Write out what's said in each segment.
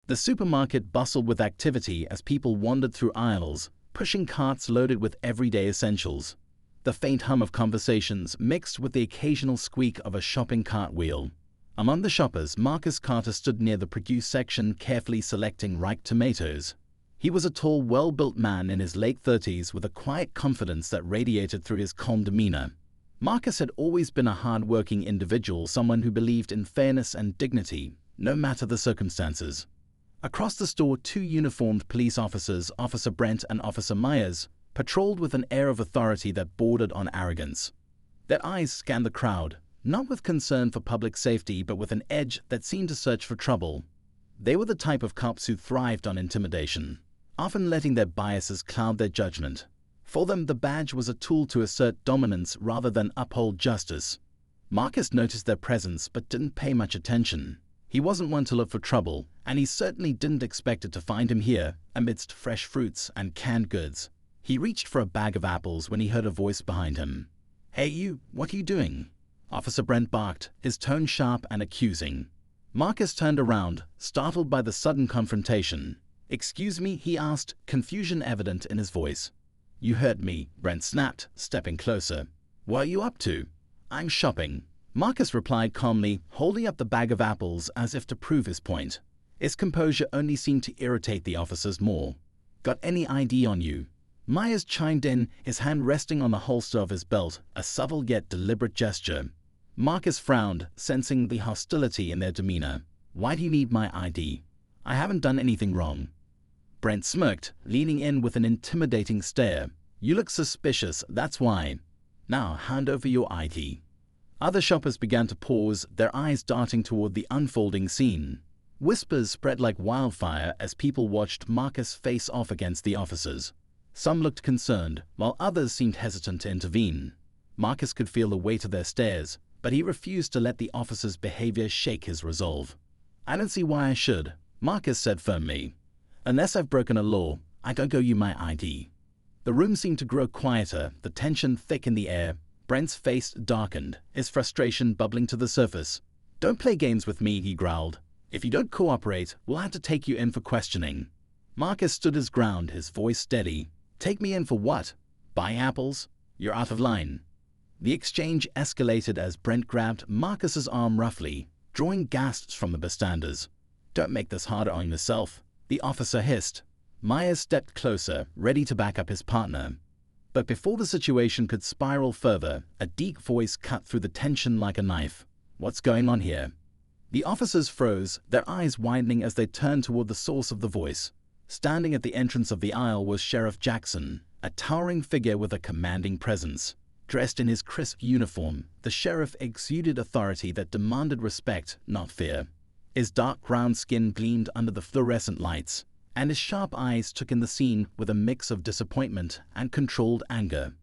The supermarket bustled with activity as people wandered through aisles, pushing carts loaded with everyday essentials. The faint hum of conversations mixed with the occasional squeak of a shopping cart wheel. Among the shoppers, Marcus Carter stood near the produce section, carefully selecting ripe tomatoes. He was a tall, well-built man in his late 30s with a quiet confidence that radiated through his calm demeanor. Marcus had always been a hard-working individual, someone who believed in fairness and dignity, no matter the circumstances. Across the store, two uniformed police officers, Officer Brent and Officer Myers, patrolled with an air of authority that bordered on arrogance. Their eyes scanned the crowd, not with concern for public safety, but with an edge that seemed to search for trouble. They were the type of cops who thrived on intimidation, often letting their biases cloud their judgment. For them, the badge was a tool to assert dominance rather than uphold justice. Marcus noticed their presence but didn't pay much attention. He wasn't one to look for trouble, and he certainly didn't expect it to find him here, amidst fresh fruits and canned goods. He reached for a bag of apples when he heard a voice behind him. "Hey you, what are you doing?" Officer Brent barked, his tone sharp and accusing. Marcus turned around, startled by the sudden confrontation. "Excuse me?" he asked, confusion evident in his voice. "You heard me," Brent snapped, stepping closer. "What are you up to?" "I'm shopping," Marcus replied calmly, holding up the bag of apples as if to prove his point. His composure only seemed to irritate the officers more. "Got any ID on you?" Myers chimed in, his hand resting on the holster of his belt, a subtle yet deliberate gesture. Marcus frowned, sensing the hostility in their demeanor. "Why do you need my ID? I haven't done anything wrong." Brent smirked, leaning in with an intimidating stare. "You look suspicious, that's why. Now hand over your ID." Other shoppers began to pause, their eyes darting toward the unfolding scene. Whispers spread like wildfire as people watched Marcus face off against the officers. Some looked concerned, while others seemed hesitant to intervene. Marcus could feel the weight of their stares, but he refused to let the officers' behavior shake his resolve. "I don't see why I should," Marcus said firmly. "Unless I've broken a law, I don't owe you my ID." The room seemed to grow quieter, the tension thick in the air. Brent's face darkened, his frustration bubbling to the surface. "Don't play games with me," he growled. "If you don't cooperate, we'll have to take you in for questioning." Marcus stood his ground, his voice steady. "Take me in for what? Buy apples? You're out of line." The exchange escalated as Brent grabbed Marcus's arm roughly, drawing gasps from the bystanders. "Don't make this harder on yourself," the officer hissed. Myers stepped closer, ready to back up his partner. But before the situation could spiral further, a deep voice cut through the tension like a knife. "What's going on here?" The officers froze, their eyes widening as they turned toward the source of the voice. Standing at the entrance of the aisle was Sheriff Jackson, a towering figure with a commanding presence. Dressed in his crisp uniform, the sheriff exuded authority that demanded respect, not fear. His dark brown skin gleamed under the fluorescent lights, and his sharp eyes took in the scene with a mix of disappointment and controlled anger.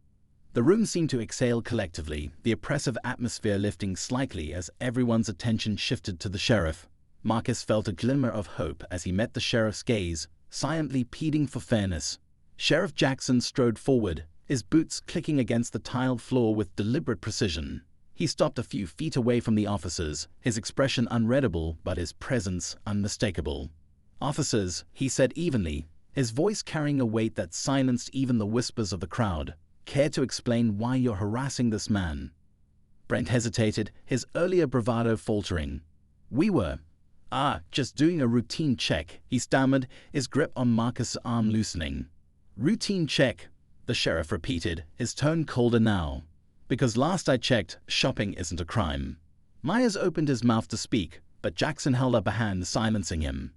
The room seemed to exhale collectively, the oppressive atmosphere lifting slightly as everyone's attention shifted to the sheriff. Marcus felt a glimmer of hope as he met the sheriff's gaze, silently pleading for fairness. Sheriff Jackson strode forward, his boots clicking against the tiled floor with deliberate precision. He stopped a few feet away from the officers, his expression unreadable but his presence unmistakable. "Officers," he said evenly, his voice carrying a weight that silenced even the whispers of the crowd, "care to explain why you're harassing this man?" Brent hesitated, his earlier bravado faltering. "We were, just doing a routine check," he stammered, his grip on Marcus' arm loosening. "Routine check," the sheriff repeated, his tone colder now. "Because last I checked, shopping isn't a crime." Myers opened his mouth to speak, but Jackson held up a hand, silencing him.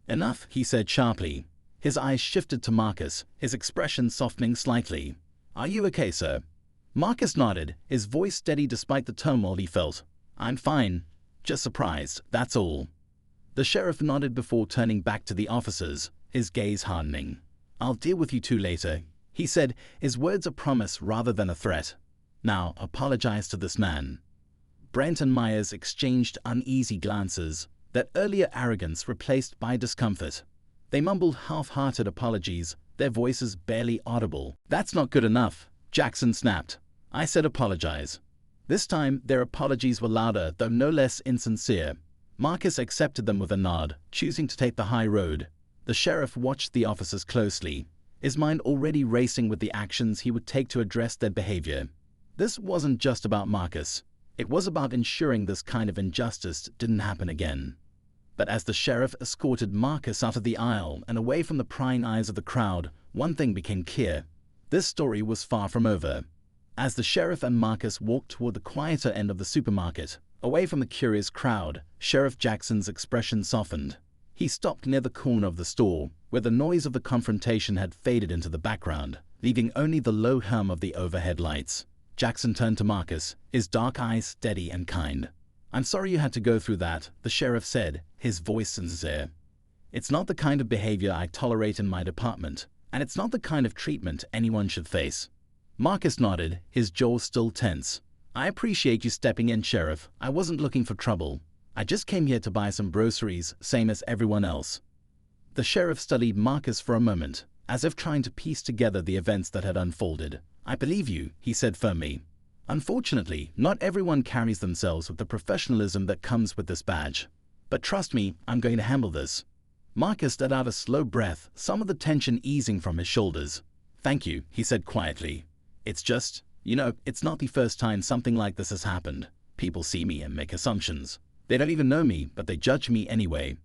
"Enough," he said sharply. His eyes shifted to Marcus, his expression softening slightly. "Are you okay, sir?" Marcus nodded, his voice steady despite the turmoil he felt. "I'm fine. Just surprised, that's all." The sheriff nodded before turning back to the officers, his gaze hardening. "I'll deal with you two later," he said, his words a promise rather than a threat. "Now, apologize to this man." Brent and Myers exchanged uneasy glances, that earlier arrogance replaced by discomfort. They mumbled half-hearted apologies, their voices barely audible. "That's not good enough," Jackson snapped. "I said apologize." This time, their apologies were louder, though no less insincere. Marcus accepted them with a nod, choosing to take the high road. The sheriff watched the officers closely, his mind already racing with the actions he would take to address their behavior. This wasn't just about Marcus. It was about ensuring this kind of injustice didn't happen again. But as the sheriff escorted Marcus out of the aisle and away from the prying eyes of the crowd, one thing became clear. This story was far from over. As the sheriff and Marcus walked toward the quieter end of the supermarket, away from the curious crowd, Sheriff Jackson's expression softened. He stopped near the corner of the store, where the noise of the confrontation had faded into the background, leaving only the low hum of the overhead lights. Jackson turned to Marcus, his dark eyes steady and kind. "I'm sorry you had to go through that," the sheriff said, his voice sincere. "It's not the kind of behavior I tolerate in my department, and it's not the kind of treatment anyone should face." Marcus nodded, his jaw still tense. "I appreciate you stepping in, Sheriff. I wasn't looking for trouble. I just came here to buy some groceries, same as everyone else." The sheriff studied Marcus for a moment, as if trying to piece together the events that had unfolded. "I believe you," he said firmly. "Unfortunately, not everyone carries themselves with the professionalism that comes with this badge. But trust me, I'm going to handle this." Marcus let out a slow breath, some of the tension easing from his shoulders. "Thank you," he said quietly. "It's just, it's not the first time something like this has happened. People see me and make assumptions. They don't even know me, but they judge me anyway."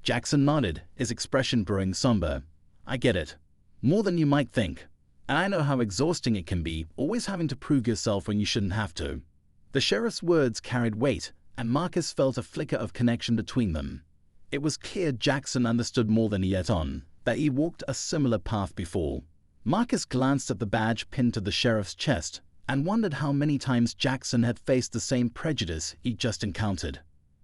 Jackson nodded, his expression growing somber. "I get it. More than you might think. And I know how exhausting it can be, always having to prove yourself when you shouldn't have to." The sheriff's words carried weight, and Marcus felt a flicker of connection between them. It was clear Jackson understood more than he let on, that he walked a similar path before. Marcus glanced at the badge pinned to the sheriff's chest, and wondered how many times Jackson had faced the same prejudice he'd just encountered.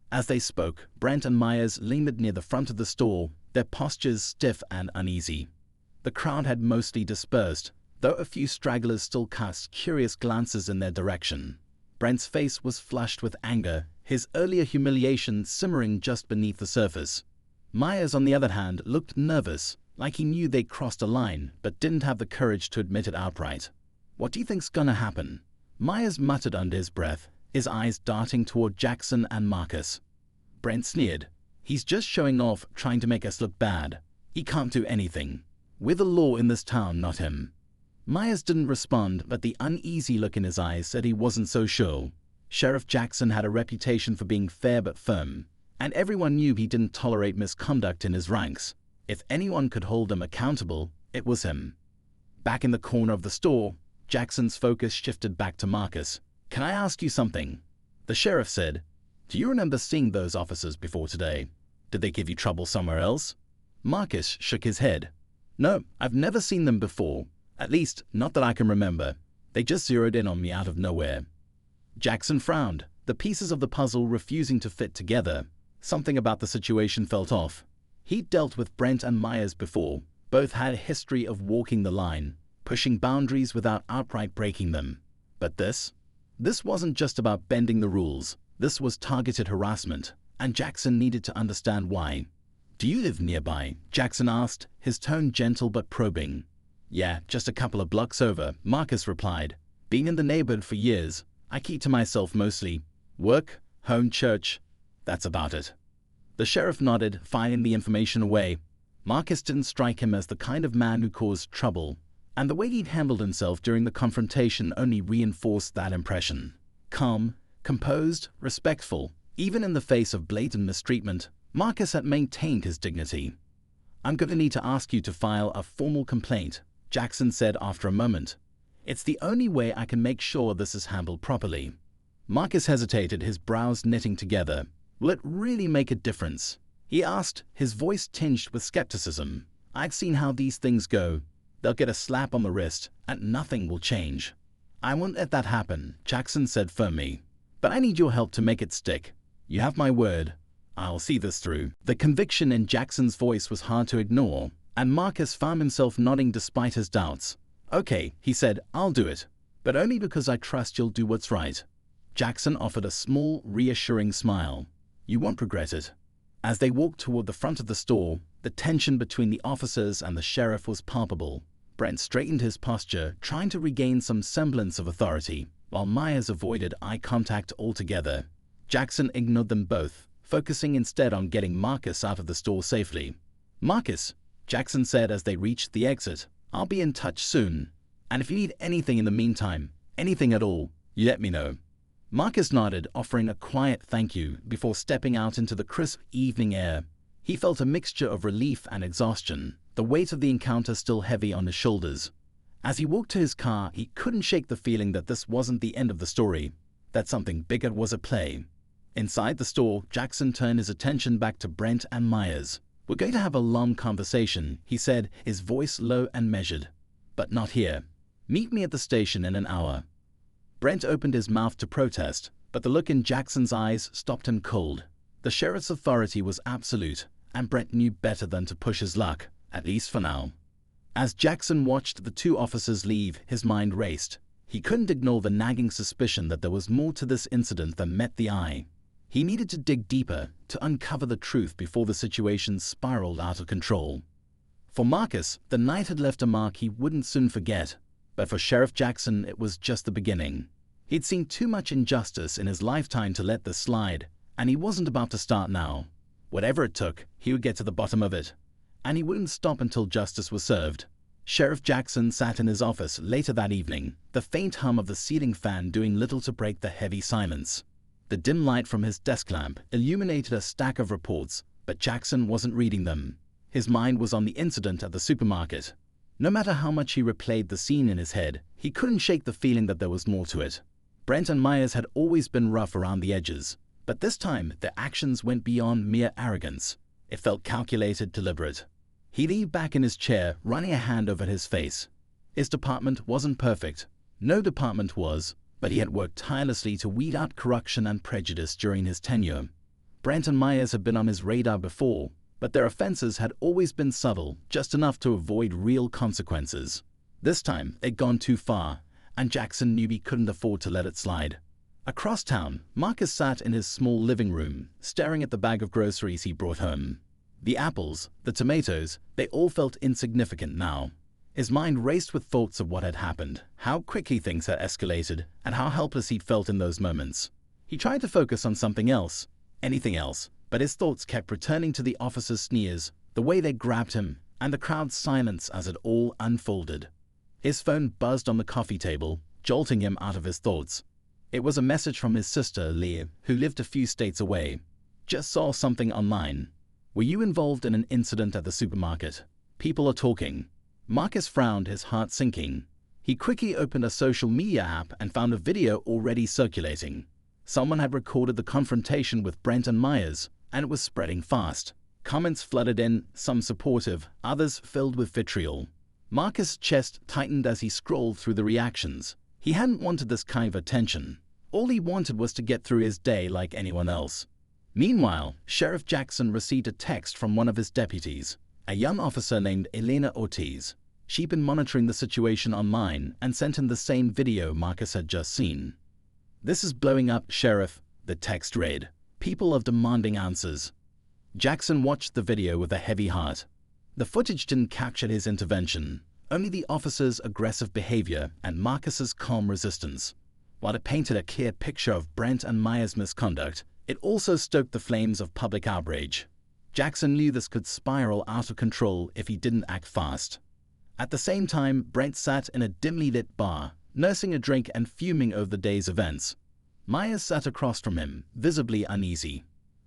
As they spoke, Brent and Myers lingered near the front of the store, their postures stiff and uneasy. The crowd had mostly dispersed, though a few stragglers still cast curious glances in their direction. Brent's face was flushed with anger, his earlier humiliation simmering just beneath the surface. Myers, on the other hand, looked nervous, like he knew they'd crossed a line, but didn't have the courage to admit it outright. "What do you think's gonna happen?" Myers muttered under his breath, his eyes darting toward Jackson and Marcus. Brent sneered. "He's just showing off, trying to make us look bad. He can't do anything. We're the law in this town, not him." Myers didn't respond, but the uneasy look in his eyes said he wasn't so sure. Sheriff Jackson had a reputation for being fair but firm, and everyone knew he didn't tolerate misconduct in his ranks. If anyone could hold him accountable, it was him. Back in the corner of the store, Jackson's focus shifted back to Marcus. "Can I ask you something?" The sheriff said, "Do you remember seeing those officers before today? Did they give you trouble somewhere else?" Marcus shook his head. "No, I've never seen them before. At least, not that I can remember. They just zeroed in on me out of nowhere." Jackson frowned, the pieces of the puzzle refusing to fit together. Something about the situation felt off. He'd dealt with Brent and Myers before. Both had a history of walking the line, pushing boundaries without outright breaking them. But this wasn't just about bending the rules. This was targeted harassment, and Jackson needed to understand why. "Do you live nearby?" Jackson asked, his tone gentle but probing. "Yeah, just a couple of blocks over," Marcus replied. "Been in the neighborhood for years. I keep to myself mostly. Work, home, church. That's about it." The sheriff nodded, filing the information away. Marcus didn't strike him as the kind of man who caused trouble, and the way he'd handled himself during the confrontation only reinforced that impression. Calm, composed, respectful, even in the face of blatant mistreatment, Marcus had maintained his dignity. "I'm going to need to ask you to file a formal complaint," Jackson said after a moment. "It's the only way I can make sure this is handled properly." Marcus hesitated, his brows knitting together. "Will it really make a difference?" he asked, his voice tinged with skepticism. "I've seen how these things go. They'll get a slap on the wrist, and nothing will change." "I won't let that happen," Jackson said firmly. "But I need your help to make it stick. You have my word. I'll see this through." The conviction in Jackson's voice was hard to ignore, and Marcus found himself nodding despite his doubts. "Okay," he said, "I'll do it. But only because I trust you'll do what's right." Jackson offered a small, reassuring smile. "You won't regret it." As they walked toward the front of the store, the tension between the officers and the sheriff was palpable. Brent straightened his posture, trying to regain some semblance of authority, while Myers avoided eye contact altogether. Jackson ignored them both, focusing instead on getting Marcus out of the store safely. "Marcus," Jackson said as they reached the exit, "I'll be in touch soon. And if you need anything in the meantime, anything at all, you let me know." Marcus nodded, offering a quiet thank you before stepping out into the crisp evening air. He felt a mixture of relief and exhaustion, the weight of the encounter still heavy on his shoulders. As he walked to his car, he couldn't shake the feeling that this wasn't the end of the story, that something bigger was at play. Inside the store, Jackson turned his attention back to Brent and Myers. "We're going to have a long conversation," he said, his voice low and measured. "But not here. Meet me at the station in an hour." Brent opened his mouth to protest, but the look in Jackson's eyes stopped him cold. The sheriff's authority was absolute, and Brent knew better than to push his luck, at least for now. As Jackson watched the two officers leave, his mind raced. He couldn't ignore the nagging suspicion that there was more to this incident than met the eye. He needed to dig deeper, to uncover the truth before the situation spiraled out of control. For Marcus, the night had left a mark he wouldn't soon forget, but for Sheriff Jackson it was just the beginning. He'd seen too much injustice in his lifetime to let this slide, and he wasn't about to start now. Whatever it took, he would get to the bottom of it, and he wouldn't stop until justice was served. Sheriff Jackson sat in his office later that evening, the faint hum of the ceiling fan doing little to break the heavy silence. The dim light from his desk lamp illuminated a stack of reports, but Jackson wasn't reading them. His mind was on the incident at the supermarket. No matter how much he replayed the scene in his head, he couldn't shake the feeling that there was more to it. Brent and Myers had always been rough around the edges, but this time their actions went beyond mere arrogance. It felt calculated, deliberate. He leaned back in his chair, running a hand over his face. His department wasn't perfect. No department was, but he had worked tirelessly to weed out corruption and prejudice during his tenure. Brent and Myers had been on his radar before, but their offenses had always been subtle, just enough to avoid real consequences. This time, they'd gone too far, and Jackson knew he couldn't afford to let it slide. Across town, Marcus sat in his small living room, staring at the bag of groceries he brought home. The apples, the tomatoes, they all felt insignificant now. His mind raced with thoughts of what had happened, how quickly things had escalated, and how helpless he'd felt in those moments. He tried to focus on something else, anything else, but his thoughts kept returning to the officers' sneers, the way they grabbed him, and the crowd's silence as it all unfolded. His phone buzzed on the coffee table, jolting him out of his thoughts. It was a message from his sister, Leah, who lived a few states away. "Just saw something online. Were you involved in an incident at the supermarket? People are talking." Marcus frowned, his heart sinking. He quickly opened a social media app and found a video already circulating. Someone had recorded the confrontation with Brent and Myers, and it was spreading fast. Comments flooded in, some supportive, others filled with vitriol. Marcus' chest tightened as he scrolled through the reactions. He hadn't wanted this kind of attention. All he wanted was to get through his day like anyone else. Meanwhile, Sheriff Jackson received a text from one of his deputies, a young officer named Elena Ortiz. She'd been monitoring the situation online and sent him the same video Marcus had just seen. "This is blowing up, Sheriff," the text read. "People are demanding answers." Jackson watched the video with a heavy heart. The footage didn't capture his intervention, only the officer's aggressive behavior and Marcus's calm resistance. While it painted a clear picture of Brent and Myers' misconduct, it also stoked the flames of public outrage. Jackson knew this could spiral out of control if he didn't act fast. At the same time, Brent sat in a dimly lit bar, nursing a drink and fuming over the day's events. Myers sat across from him, visibly uneasy.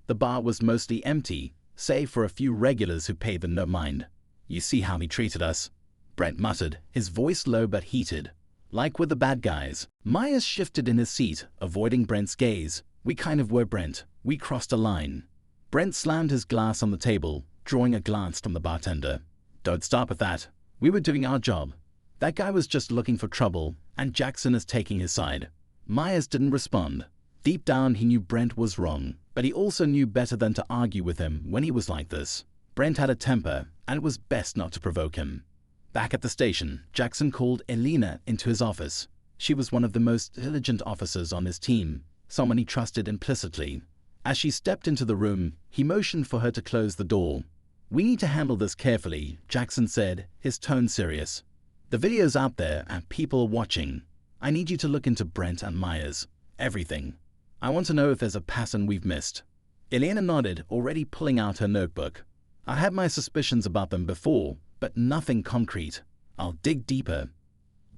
The bar was mostly empty, save for a few regulars who paid them no mind. "You see how he treated us," Brent muttered, his voice low but heated. "Like with the bad guys." Myers shifted in his seat, avoiding Brent's gaze. "We kind of were, Brent. We crossed a line." Brent slammed his glass on the table, drawing a glance from the bartender. "Don't start with that. We were doing our job. That guy was just looking for trouble, and Jackson is taking his side." Myers didn't respond. Deep down, he knew Brent was wrong, but he also knew better than to argue with him when he was like this. Brent had a temper, and it was best not to provoke him. Back at the station, Jackson called Elena into his office. She was one of the most diligent officers on his team, someone he trusted implicitly. As she stepped into the room, he motioned for her to close the door. "We need to handle this carefully," Jackson said, his tone serious. "The video's out there and people are watching. I need you to look into Brent and Myers. Everything. I want to know if there's a pattern we've missed." Elena nodded, already pulling out her notebook. I had my suspicions about them before, but nothing concrete. I'll dig deeper.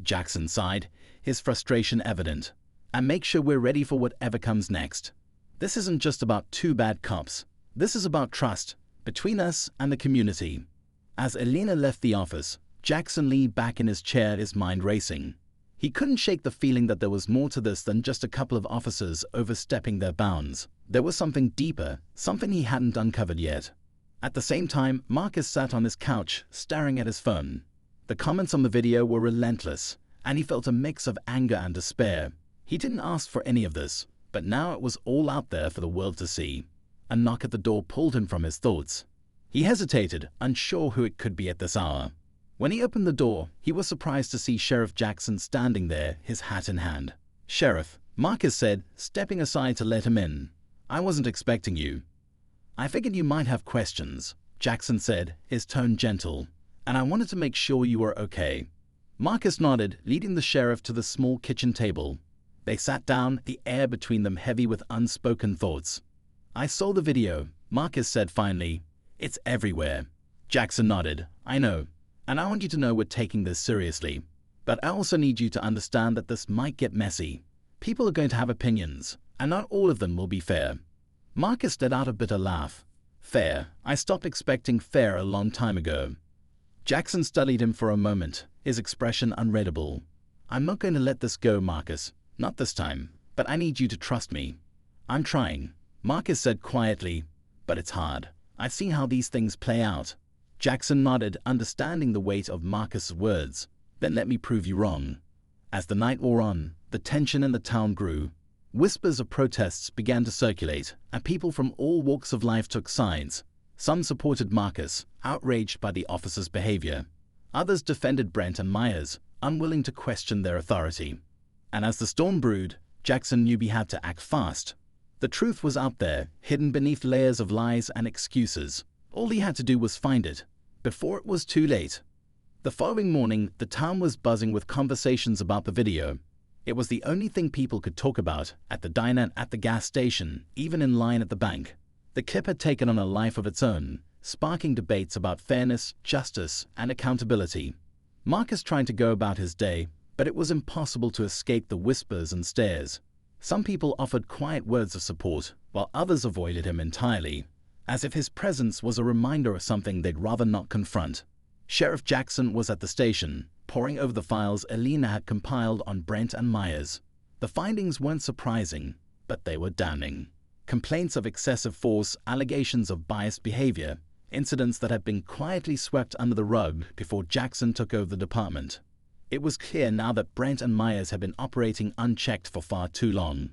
Jackson sighed, his frustration evident. And make sure we're ready for whatever comes next. This isn't just about two bad cops. This is about trust between us and the community. As Elena left the office, Jackson leaned back in his chair, his mind racing. He couldn't shake the feeling that there was more to this than just a couple of officers overstepping their bounds. There was something deeper, something he hadn't uncovered yet. At the same time, Marcus sat on his couch, staring at his phone. The comments on the video were relentless, and he felt a mix of anger and despair. He didn't ask for any of this, but now it was all out there for the world to see. A knock at the door pulled him from his thoughts. He hesitated, unsure who it could be at this hour. When he opened the door, he was surprised to see Sheriff Jackson standing there, his hat in hand. "Sheriff," Marcus said, stepping aside to let him in. "I wasn't expecting you." "I figured you might have questions," Jackson said, his tone gentle, "and I wanted to make sure you were okay." Marcus nodded, leading the sheriff to the small kitchen table. They sat down, the air between them heavy with unspoken thoughts. "I saw the video," Marcus said finally. "It's everywhere." Jackson nodded. "I know. And I want you to know we're taking this seriously. But I also need you to understand that this might get messy. People are going to have opinions, and not all of them will be fair." Marcus let out a bitter laugh. "Fair? I stopped expecting fair a long time ago." Jackson studied him for a moment, his expression unreadable. "I'm not going to let this go, Marcus. Not this time. But I need you to trust me." "I'm trying," Marcus said quietly. "But it's hard. I've seen how these things play out." Jackson nodded, understanding the weight of Marcus's words. "Then let me prove you wrong." As the night wore on, the tension in the town grew. Whispers of protests began to circulate, and people from all walks of life took sides. Some supported Marcus, outraged by the officer's behavior. Others defended Brent and Myers, unwilling to question their authority. And as the storm brewed, Jackson knew he had to act fast. The truth was out there, hidden beneath layers of lies and excuses. All he had to do was find it, before it was too late. The following morning, the town was buzzing with conversations about the video. It was the only thing people could talk about, at the diner, at the gas station, even in line at the bank. The clip had taken on a life of its own, sparking debates about fairness, justice, and accountability. Marcus tried to go about his day, but it was impossible to escape the whispers and stares. Some people offered quiet words of support, while others avoided him entirely, as if his presence was a reminder of something they'd rather not confront. Sheriff Jackson was at the station, poring over the files Elena had compiled on Brent and Myers. The findings weren't surprising, but they were damning. Complaints of excessive force, allegations of biased behavior, incidents that had been quietly swept under the rug before Jackson took over the department. It was clear now that Brent and Myers had been operating unchecked for far too long.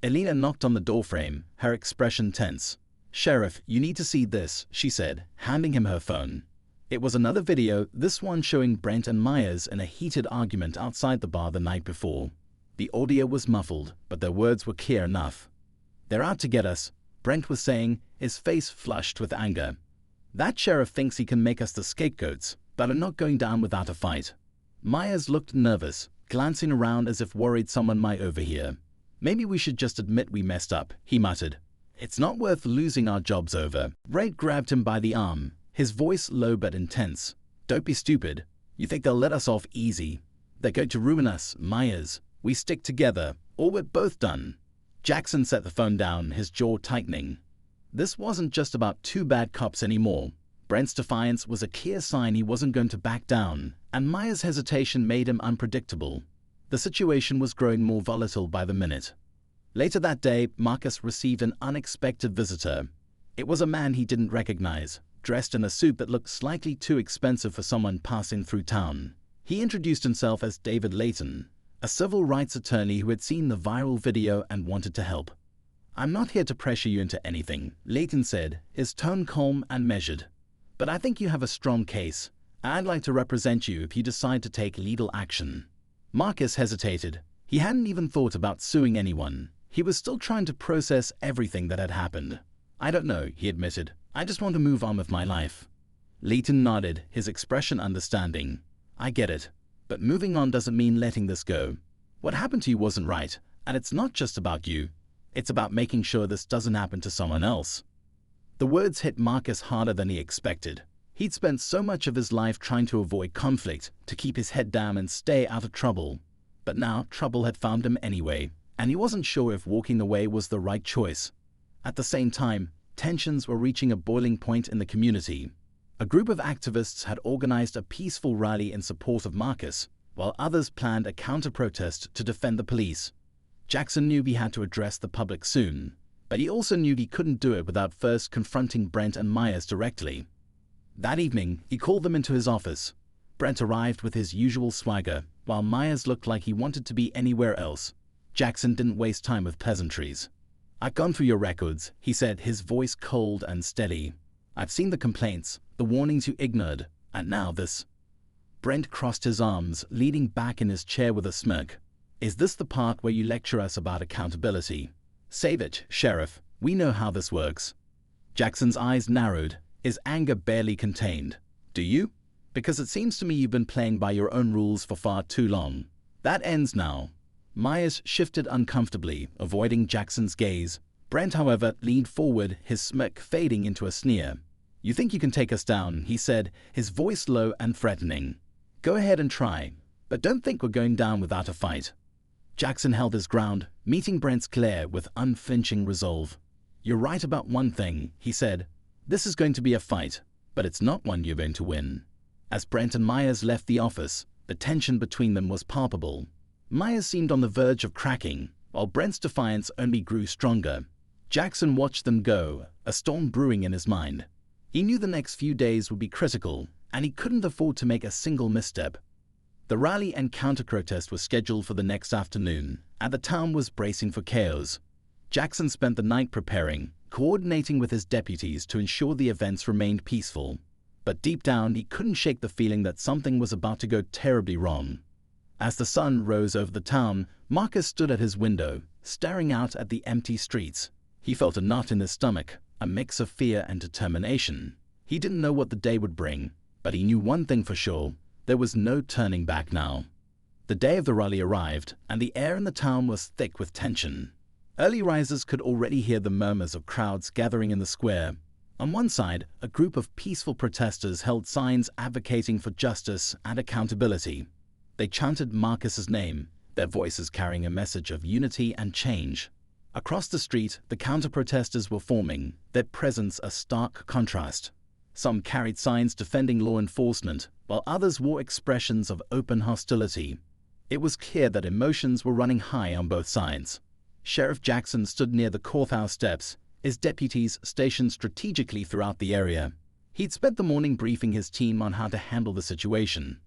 Elena knocked on the doorframe, her expression tense. "Sheriff, you need to see this," she said, handing him her phone. It was another video, this one showing Brent and Myers in a heated argument outside the bar the night before. The audio was muffled, but their words were clear enough. "They're out to get us," Brent was saying, his face flushed with anger. "That sheriff thinks he can make us the scapegoats, but are not going down without a fight." Myers looked nervous, glancing around as if worried someone might overhear. "Maybe we should just admit we messed up," he muttered. "It's not worth losing our jobs over." Brent grabbed him by the arm, his voice low but intense. "Don't be stupid. You think they'll let us off easy? They're going to ruin us, Myers. We stick together, or we're both done." Jackson set the phone down, his jaw tightening. This wasn't just about two bad cops anymore. Brent's defiance was a clear sign he wasn't going to back down, and Myers' hesitation made him unpredictable. The situation was growing more volatile by the minute. Later that day, Marcus received an unexpected visitor. It was a man he didn't recognize, dressed in a suit that looked slightly too expensive for someone passing through town. He introduced himself as David Layton, a civil rights attorney who had seen the viral video and wanted to help. "I'm not here to pressure you into anything," Layton said, his tone calm and measured. "But I think you have a strong case, and I'd like to represent you if you decide to take legal action." Marcus hesitated. He hadn't even thought about suing anyone. He was still trying to process everything that had happened. "I don't know," he admitted. "I just want to move on with my life." Layton nodded, his expression understanding. "I get it. But moving on doesn't mean letting this go. What happened to you wasn't right, and it's not just about you. It's about making sure this doesn't happen to someone else." The words hit Marcus harder than he expected. He'd spent so much of his life trying to avoid conflict, to keep his head down and stay out of trouble. But now trouble had found him anyway, and he wasn't sure if walking away was the right choice. At the same time, tensions were reaching a boiling point in the community. A group of activists had organized a peaceful rally in support of Marcus, while others planned a counter-protest to defend the police. Jackson knew he had to address the public soon, but he also knew he couldn't do it without first confronting Brent and Myers directly. That evening, he called them into his office. Brent arrived with his usual swagger, while Myers looked like he wanted to be anywhere else. Jackson didn't waste time with pleasantries. "I've gone through your records," he said, his voice cold and steady. "I've seen the complaints, the warnings you ignored, and now this." Brent crossed his arms, leaning back in his chair with a smirk. "Is this the part where you lecture us about accountability? Save it, Sheriff. We know how this works." Jackson's eyes narrowed, his anger barely contained. "Do you? Because it seems to me you've been playing by your own rules for far too long. That ends now." Myers shifted uncomfortably, avoiding Jackson's gaze. Brent, however, leaned forward, his smirk fading into a sneer. "You think you can take us down," he said, his voice low and threatening. "Go ahead and try, but don't think we're going down without a fight." Jackson held his ground, meeting Brent's glare with unflinching resolve. "You're right about one thing," he said. "This is going to be a fight, but it's not one you're going to win." As Brent and Myers left the office, the tension between them was palpable. Myers seemed on the verge of cracking, while Brent's defiance only grew stronger. Jackson watched them go, a storm brewing in his mind. He knew the next few days would be critical, and he couldn't afford to make a single misstep. The rally and counter-protest was scheduled for the next afternoon, and the town was bracing for chaos. Jackson spent the night preparing, coordinating with his deputies to ensure the events remained peaceful. But deep down, he couldn't shake the feeling that something was about to go terribly wrong. As the sun rose over the town, Marcus stood at his window, staring out at the empty streets. He felt a knot in his stomach, a mix of fear and determination. He didn't know what the day would bring, but he knew one thing for sure: there was no turning back now. The day of the rally arrived, and the air in the town was thick with tension. Early risers could already hear the murmurs of crowds gathering in the square. On one side, a group of peaceful protesters held signs advocating for justice and accountability. They chanted Marcus's name, their voices carrying a message of unity and change. Across the street, the counter-protesters were forming, their presence a stark contrast. Some carried signs defending law enforcement, while others wore expressions of open hostility. It was clear that emotions were running high on both sides. Sheriff Jackson stood near the courthouse steps, his deputies stationed strategically throughout the area. He'd spent the morning briefing his team on how to handle the situation.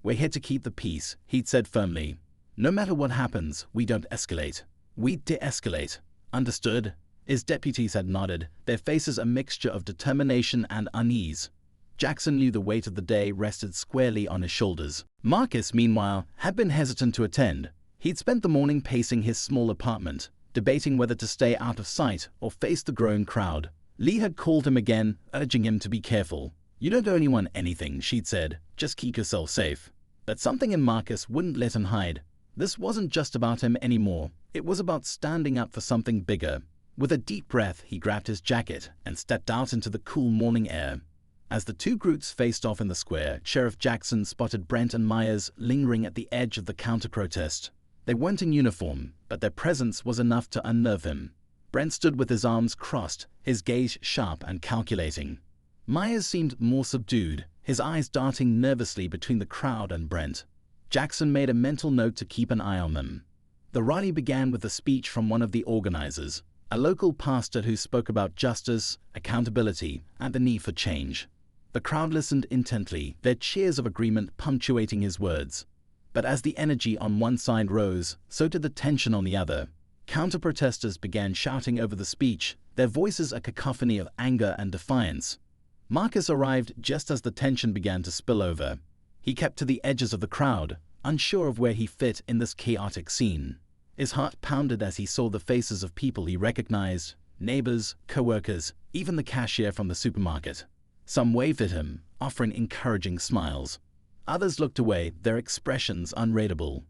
"We're here to keep the peace," he'd said firmly. "No matter what happens, we don't escalate. We de-escalate. Understood?" His deputies had nodded, their faces a mixture of determination and unease. Jackson knew the weight of the day rested squarely on his shoulders. Marcus, meanwhile, had been hesitant to attend. He'd spent the morning pacing his small apartment, debating whether to stay out of sight or face the growing crowd. Lee had called him again, urging him to be careful. "You don't owe anyone anything," she'd said. "Just keep yourself safe." But something in Marcus wouldn't let him hide. This wasn't just about him anymore. It was about standing up for something bigger. With a deep breath, he grabbed his jacket and stepped out into the cool morning air. As the two groups faced off in the square, Sheriff Jackson spotted Brent and Myers lingering at the edge of the counter-protest. They weren't in uniform, but their presence was enough to unnerve him. Brent stood with his arms crossed, his gaze sharp and calculating. Myers seemed more subdued, his eyes darting nervously between the crowd and Brent. Jackson made a mental note to keep an eye on them. The rally began with a speech from one of the organizers, a local pastor who spoke about justice, accountability, and the need for change. The crowd listened intently, their cheers of agreement punctuating his words. But as the energy on one side rose, so did the tension on the other. Counter-protesters began shouting over the speech, their voices a cacophony of anger and defiance. Marcus arrived just as the tension began to spill over. He kept to the edges of the crowd, unsure of where he fit in this chaotic scene. His heart pounded as he saw the faces of people he recognized, neighbors, co-workers, even the cashier from the supermarket. Some waved at him, offering encouraging smiles. Others looked away, their expressions unreadable.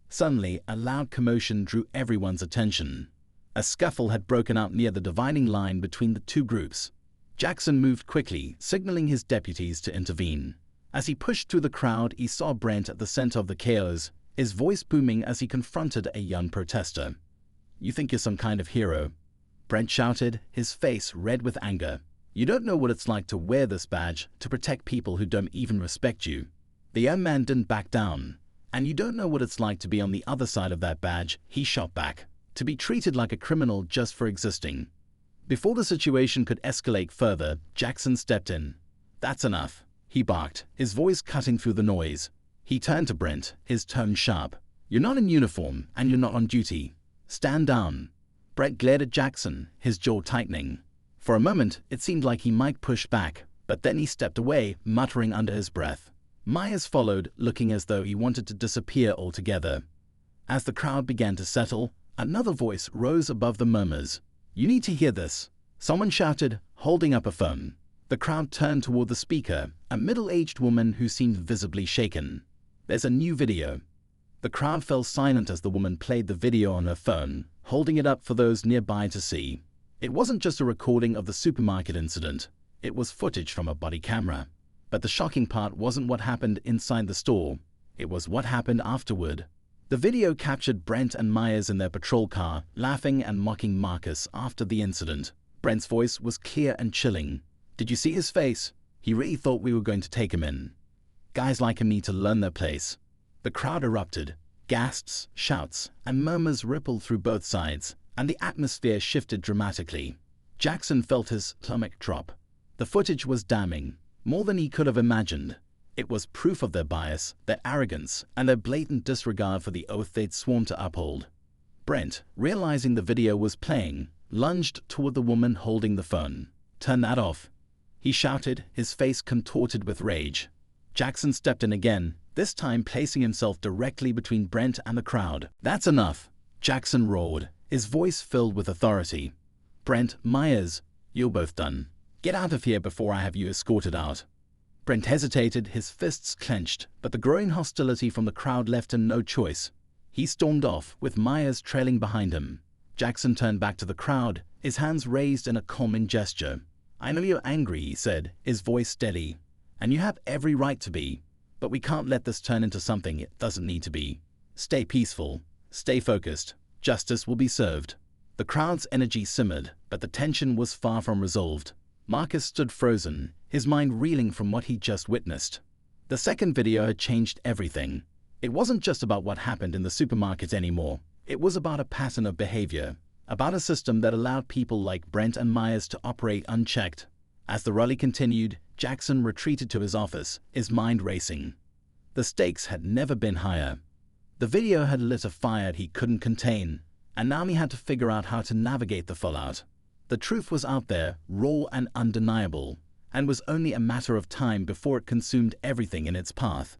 Suddenly, a loud commotion drew everyone's attention. A scuffle had broken out near the dividing line between the two groups. Jackson moved quickly, signaling his deputies to intervene. As he pushed through the crowd, he saw Brent at the center of the chaos, his voice booming as he confronted a young protester. "You think you're some kind of hero?" Brent shouted, his face red with anger. "You don't know what it's like to wear this badge to protect people who don't even respect you." The young man didn't back down. "And you don't know what it's like to be on the other side of that badge," he shot back. "To be treated like a criminal just for existing." Before the situation could escalate further, Jackson stepped in. "That's enough," he barked, his voice cutting through the noise. He turned to Brent, his tone sharp. "You're not in uniform, and you're not on duty. Stand down." Brent glared at Jackson, his jaw tightening. For a moment, it seemed like he might push back, but then he stepped away, muttering under his breath. Myers followed, looking as though he wanted to disappear altogether. As the crowd began to settle, another voice rose above the murmurs. "You need to hear this," someone shouted, holding up a phone. The crowd turned toward the speaker, a middle-aged woman who seemed visibly shaken. "There's a new video." The crowd fell silent as the woman played the video on her phone, holding it up for those nearby to see. It wasn't just a recording of the supermarket incident. It was footage from a body camera. But the shocking part wasn't what happened inside the store. It was what happened afterward. The video captured Brent and Myers in their patrol car, laughing and mocking Marcus after the incident. Brent's voice was clear and chilling. "Did you see his face? He really thought we were going to take him in. Guys like him need to learn their place." The crowd erupted. Gasps, shouts, and murmurs rippled through both sides, and the atmosphere shifted dramatically. Jackson felt his stomach drop. The footage was damning, more than he could have imagined. It was proof of their bias, their arrogance, and their blatant disregard for the oath they'd sworn to uphold. Brent, realizing the video was playing, lunged toward the woman holding the phone. "Turn that off," he shouted, his face contorted with rage. Jackson stepped in again, this time placing himself directly between Brent and the crowd. "That's enough," Jackson roared, his voice filled with authority. "Brent, Myers, you're both done. Get out of here before I have you escorted out." Brent hesitated, his fists clenched, but the growing hostility from the crowd left him no choice. He stormed off, with Myers trailing behind him. Jackson turned back to the crowd, his hands raised in a calming gesture. "I know you're angry," he said, his voice steady. "And you have every right to be. But we can't let this turn into something it doesn't need to be. Stay peaceful. Stay focused. Justice will be served." The crowd's energy simmered, but the tension was far from resolved. Marcus stood frozen, his mind reeling from what he'd just witnessed. The second video had changed everything. It wasn't just about what happened in the supermarket anymore. It was about a pattern of behavior, about a system that allowed people like Brent and Myers to operate unchecked. As the rally continued, Jackson retreated to his office, his mind racing. The stakes had never been higher. The video had lit a fire he couldn't contain, and now he had to figure out how to navigate the fallout. The truth was out there, raw and undeniable, and was only a matter of time before it consumed everything in its path.